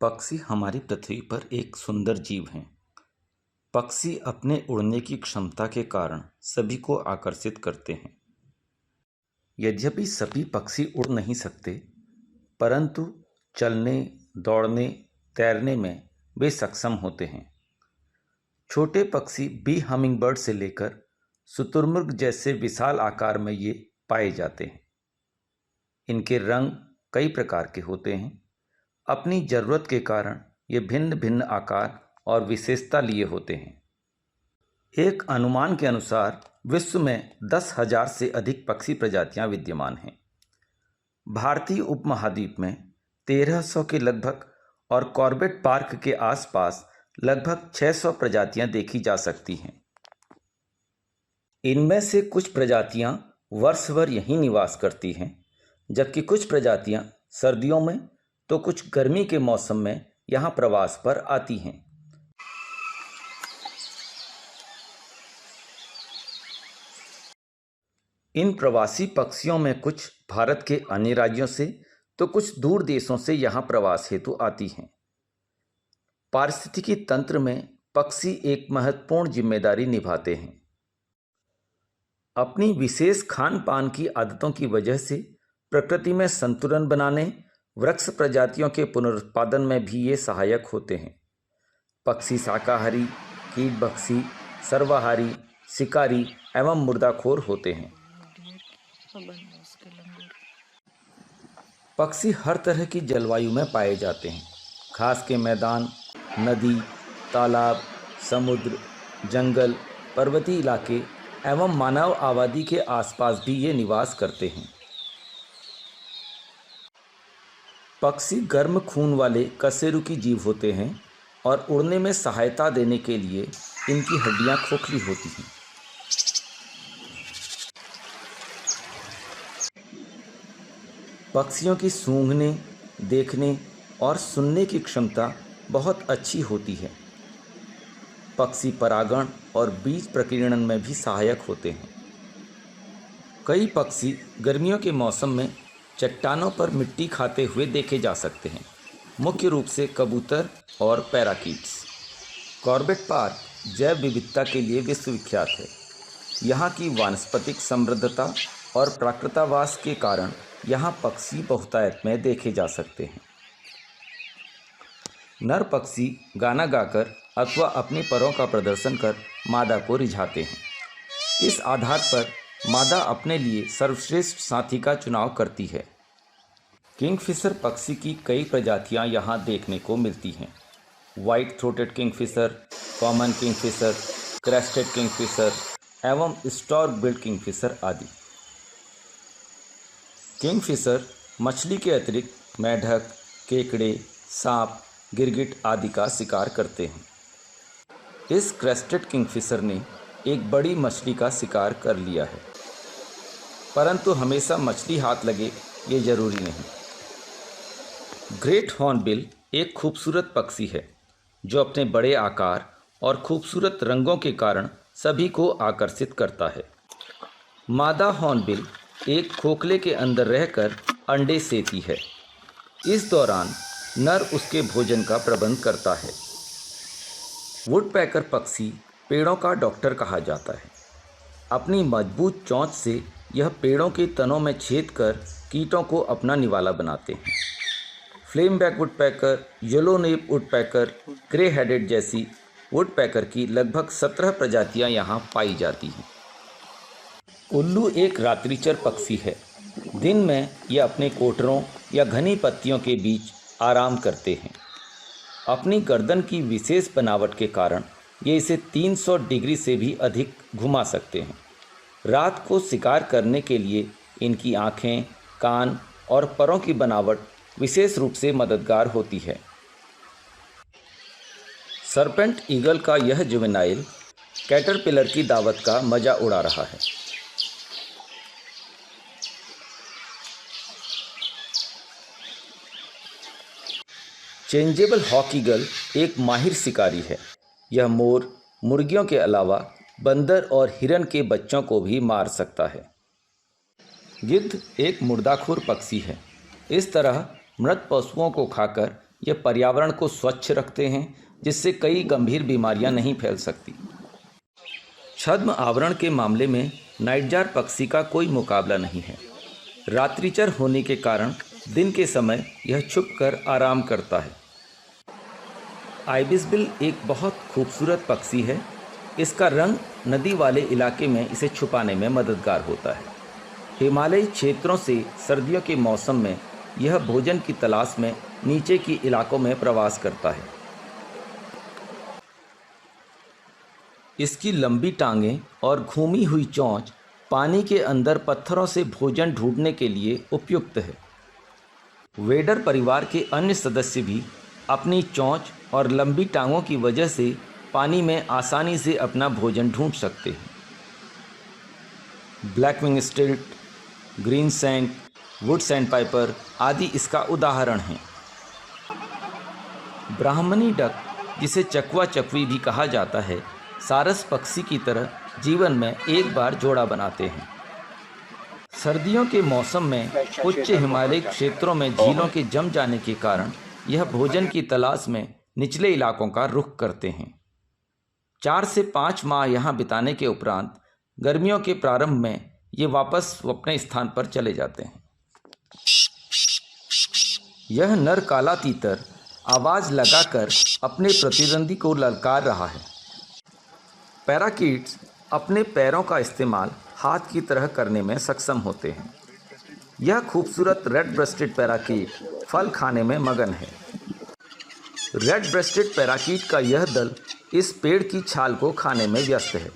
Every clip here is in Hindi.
पक्षी हमारी पृथ्वी पर एक सुंदर जीव हैं। पक्षी अपने उड़ने की क्षमता के कारण सभी को आकर्षित करते हैं। यद्यपि सभी पक्षी उड़ नहीं सकते, परंतु चलने, दौड़ने, तैरने में वे सक्षम होते हैं। छोटे पक्षी बी हमिंगबर्ड से लेकर शुतुरमुर्ग जैसे विशाल आकार में ये पाए जाते हैं। इनके रंग कई प्रकार के होते हैं। अपनी जरूरत के कारण ये भिन्न भिन्न आकार और विशेषता लिए होते हैं। एक अनुमान के अनुसार विश्व में 10,000 से अधिक पक्षी प्रजातियां विद्यमान हैं। भारतीय उपमहाद्वीप में 1300 के लगभग और कॉर्बेट पार्क के आसपास लगभग 600 प्रजातियां देखी जा सकती हैं। इनमें से कुछ प्रजातियां वर्ष भर यहीं निवास करती हैं, जबकि कुछ प्रजातियां सर्दियों में तो कुछ गर्मी के मौसम में यहाँ प्रवास पर आती हैं। इन प्रवासी पक्षियों में कुछ भारत के अन्य राज्यों से तो कुछ दूर देशों से यहाँ प्रवास हेतु आती हैं। पारिस्थितिकी तंत्र में पक्षी एक महत्वपूर्ण जिम्मेदारी निभाते हैं। अपनी विशेष खान पान की आदतों की वजह से प्रकृति में संतुलन बनाने, वृक्ष प्रजातियों के पुनरुत्पादन में भी ये सहायक होते हैं। पक्षी शाकाहारी, कीटभक्षी, सर्वाहारी, शिकारी एवं मुर्दाखोर होते हैं। पक्षी हर तरह की जलवायु में पाए जाते हैं। घास के मैदान, नदी, तालाब, समुद्र, जंगल, पर्वतीय इलाके एवं मानव आबादी के आसपास भी ये निवास करते हैं। पक्षी गर्म खून वाले कशेरुकी जीव होते हैं और उड़ने में सहायता देने के लिए इनकी हड्डियां खोखली होती हैं। पक्षियों की सूंघने, देखने और सुनने की क्षमता बहुत अच्छी होती है। पक्षी परागण और बीज प्रकीर्णन में भी सहायक होते हैं। कई पक्षी गर्मियों के मौसम में चट्टानों पर मिट्टी खाते हुए देखे जा सकते हैं, मुख्य रूप से कबूतर और पैराकीट्स। कॉर्बेट पार्क जैव विविधता के लिए विश्वविख्यात है। यहाँ की वानस्पतिक समृद्धता और प्राकृतावास के कारण यहाँ पक्षी बहुतायत में देखे जा सकते हैं। नर पक्षी गाना गाकर अथवा अपने परों का प्रदर्शन कर मादा को रिझाते हैं। इस आधार पर मादा अपने लिए सर्वश्रेष्ठ साथी का चुनाव करती है। किंगफिशर पक्षी की कई प्रजातियां यहाँ देखने को मिलती हैं। White throated Kingfisher, common Kingfisher, crested Kingfisher एवं स्टॉर्क बिल्ड किंगफिशर आदि। किंगफिशर मछली के अतिरिक्त मेढक, केकड़े, सांप, गिरगिट आदि का शिकार करते हैं। इस क्रेस्टेड किंगफिशर ने एक बड़ी मछली का शिकार कर लिया है, परंतु हमेशा मछली हाथ लगे ये जरूरी नहीं। ग्रेट हॉर्नबिल एक खूबसूरत पक्षी है जो अपने बड़े आकार और खूबसूरत रंगों के कारण सभी को आकर्षित करता है। मादा हॉर्नबिल एक खोखले के अंदर रहकर अंडे सेती है। इस दौरान नर उसके भोजन का प्रबंध करता है। वुडपैकर पक्षी पेड़ों का डॉक्टर कहा जाता है। अपनी मजबूत चोंच से यह पेड़ों के तनों में छेद कर कीटों को अपना निवाला बनाते हैं। Flameback woodpecker, yellow nape woodpecker, grey headed जैसी वुडपैकर की लगभग 17 प्रजातियां यहाँ पाई जाती हैं। उल्लू एक रात्रिचर पक्षी है। दिन में यह अपने कोटरों या घनी पत्तियों के बीच आराम करते हैं। अपनी गर्दन की विशेष बनावट के कारण ये इसे 300 डिग्री से भी अधिक घुमा सकते हैं। रात को शिकार करने के लिए इनकी आँखें, कान और परों की बनावट विशेष रूप से मददगार होती है। सरपेंट ईगल का यह जुवेनाइल कैटरपिलर की दावत का मजा उड़ा रहा है। चेंजेबल हॉक ईगल एक माहिर शिकारी है। यह मोर, मुर्गियों के अलावा बंदर और हिरन के बच्चों को भी मार सकता है। गिद्ध एक मुर्दाखोर पक्षी है। इस तरह मृत पशुओं को खाकर यह पर्यावरण को स्वच्छ रखते हैं, जिससे कई गंभीर बीमारियां नहीं फैल सकती। छद्म आवरण के मामले में नाइटजार पक्षी का कोई मुकाबला नहीं है। रात्रिचर होने के कारण दिन के समय यह छुपकर आराम करता है। आइबिस बिल एक बहुत खूबसूरत पक्षी है। इसका रंग नदी वाले इलाके में इसे छुपाने में मददगार होता है। हिमालयी क्षेत्रों से सर्दियों के मौसम में यह भोजन की तलाश में नीचे के इलाकों में प्रवास करता है। इसकी लंबी टांगें और घूमी हुई चोंच पानी के अंदर पत्थरों से भोजन ढूंढने के लिए उपयुक्त है। वेडर परिवार के अन्य सदस्य भी अपनी चोंच और लंबी टांगों की वजह से पानी में आसानी से अपना भोजन ढूंढ सकते हैं। ब्लैक विंग स्टिल्ट, ग्रीन सैंड, वुड सैंडपाइपर आदि इसका उदाहरण हैं। ब्राह्मणी डक, जिसे चकवा चकवी भी कहा जाता है, सारस पक्षी की तरह जीवन में एक बार जोड़ा बनाते हैं। सर्दियों के मौसम में उच्च हिमालयी क्षेत्रों में झीलों के जम जाने के कारण यह भोजन की तलाश में निचले इलाकों का रुख करते हैं। 4 से 5 माह यहाँ बिताने के उपरांत गर्मियों के प्रारंभ में ये वापस अपने स्थान पर चले जाते हैं। यह नर काला तीतर आवाज़ लगाकर अपने प्रतिद्वंदी को ललकार रहा है। पैराकीट्स अपने पैरों का इस्तेमाल हाथ की तरह करने में सक्षम होते हैं। यह खूबसूरत रेड ब्रेस्टेड पैराकीट फल खाने में मगन है। रेड ब्रेस्टेड पैराकीट का यह दल इस पेड़ की छाल को खाने में व्यस्त है।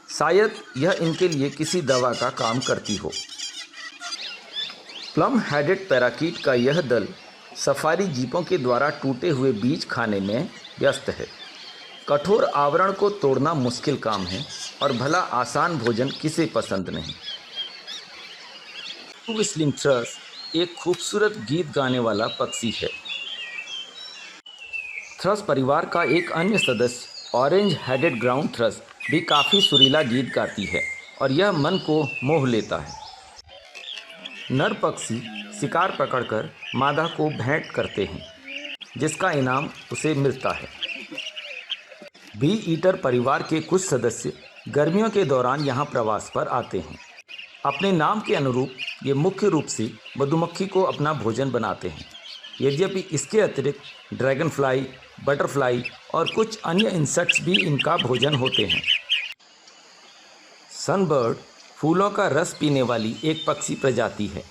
शायद यह इनके लिए किसी दवा का काम करती हो। प्लम हेडेड पैराकीट का यह दल सफारी जीपों के द्वारा टूटे हुए बीज खाने में व्यस्त है। कठोर आवरण को तोड़ना मुश्किल काम है और भला आसान भोजन किसे पसंद नहीं। व्हिस्लिंग थ्रस एक खूबसूरत गीत गाने वाला पक्षी है। थ्रस परिवार का एक अन्य सदस्य ऑरेंज हेडेड ग्राउंड थ्रस भी काफ़ी सुरीला गीत गाती है और यह मन को मोह लेता है। नर पक्षी शिकार पकड़कर मादा को भेंट करते हैं, जिसका इनाम उसे मिलता है। बी ईटर परिवार के कुछ सदस्य गर्मियों के दौरान यहाँ प्रवास पर आते हैं। अपने नाम के अनुरूप ये मुख्य रूप से मधुमक्खी को अपना भोजन बनाते हैं। यद्यपि इसके अतिरिक्त ड्रैगन फ्लाई, बटरफ्लाई और कुछ अन्य इंसेक्ट्स भी इनका भोजन होते हैं। सनबर्ड फूलों का रस पीने वाली एक पक्षी प्रजाति है।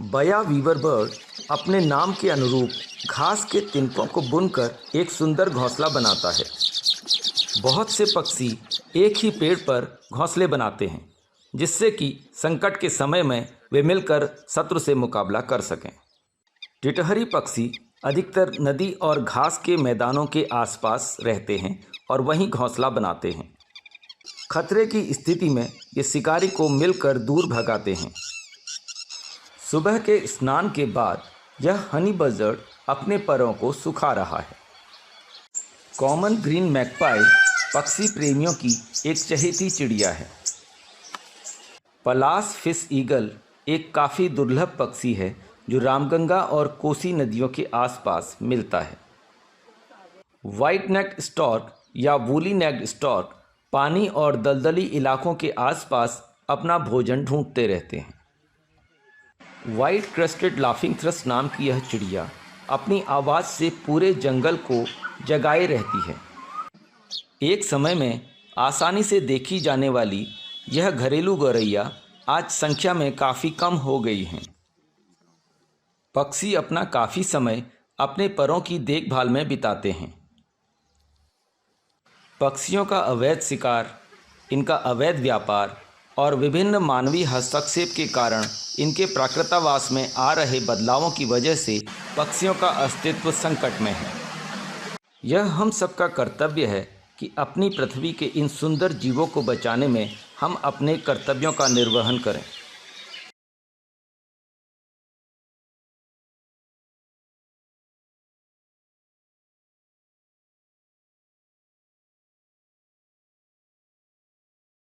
बया वीवर बर्ड अपने नाम के अनुरूप घास के तिनकों को बुनकर एक सुंदर घोंसला बनाता है। बहुत से पक्षी एक ही पेड़ पर घोंसले बनाते हैं, जिससे कि संकट के समय में वे मिलकर शत्रु से मुकाबला कर सकें। टिटहरी पक्षी अधिकतर नदी और घास के मैदानों के आसपास रहते हैं और वहीं घोंसला बनाते हैं। खतरे की स्थिति में ये शिकारी को मिलकर दूर भगाते हैं। सुबह के स्नान के बाद यह हनी बजर्ड अपने परों को सुखा रहा है। कॉमन ग्रीन मैगपाई पक्षी प्रेमियों की एक चहेती चिड़िया है। पलास फिश ईगल एक काफ़ी दुर्लभ पक्षी है जो रामगंगा और कोसी नदियों के आसपास मिलता है। वाइट नेक्ड स्टॉर्क या वूली नेक्ड स्टॉर्क पानी और दलदली इलाकों के आसपास अपना भोजन ढूंढते रहते हैं। वाइट क्रेस्टेड लाफिंग थ्रस नाम की यह चिड़िया अपनी आवाज़ से पूरे जंगल को जगाए रहती है। एक समय में आसानी से देखी जाने वाली यह घरेलू गौरैया आज संख्या में काफ़ी कम हो गई हैं। पक्षी अपना काफ़ी समय अपने परों की देखभाल में बिताते हैं। पक्षियों का अवैध शिकार, इनका अवैध व्यापार और विभिन्न मानवीय हस्तक्षेप के कारण इनके प्राकृतावास में आ रहे बदलावों की वजह से पक्षियों का अस्तित्व संकट में है। यह हम सबका कर्तव्य है कि अपनी पृथ्वी के इन सुंदर जीवों को बचाने में हम अपने कर्तव्यों का निर्वहन करें।